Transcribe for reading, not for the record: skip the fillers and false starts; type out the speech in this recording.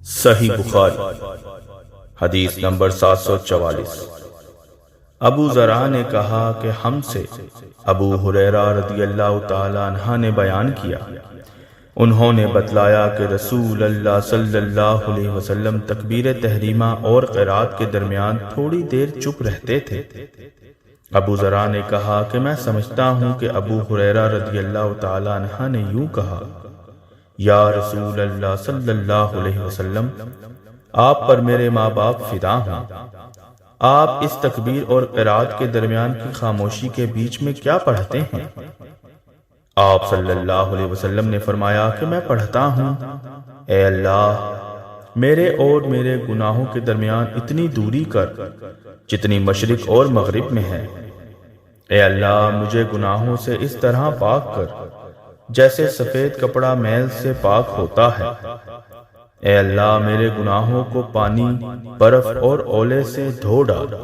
صحیح بخاری حدیث نمبر 744۔ ابو ذرا نے کہا کہ ہم سے ابو ہریرہ رضی اللہ تعالیٰ عنہ نے بیان کیا، انہوں نے بتلایا کہ رسول اللہ صلی اللہ علیہ وسلم تکبیر تحریمہ اور قرات کے درمیان تھوڑی دیر چپ رہتے تھے۔ ابو ذرا نے کہا کہ میں سمجھتا ہوں کہ ابو ہریرہ رضی اللہ تعالیٰ عنہ نے یوں کہا، یا رسول اللہ صلی اللہ علیہ وسلم، آپ پر میرے ماں باپ فدا ہوں، آپ اس تکبیر اور قرات کے درمیان کی خاموشی کے بیچ میں کیا پڑھتے ہیں؟ آپ صلی اللہ علیہ وسلم نے فرمایا کہ میں پڑھتا ہوں، اے اللہ، میرے اور میرے گناہوں کے درمیان اتنی دوری کر جتنی مشرق اور مغرب میں ہے۔ اے اللہ، مجھے گناہوں سے اس طرح پاک کر جیسے سفید کپڑا میل سے پاک ہوتا ہے۔ اے اللہ، میرے گناہوں کو پانی، برف اور اولے سے دھو ڈال۔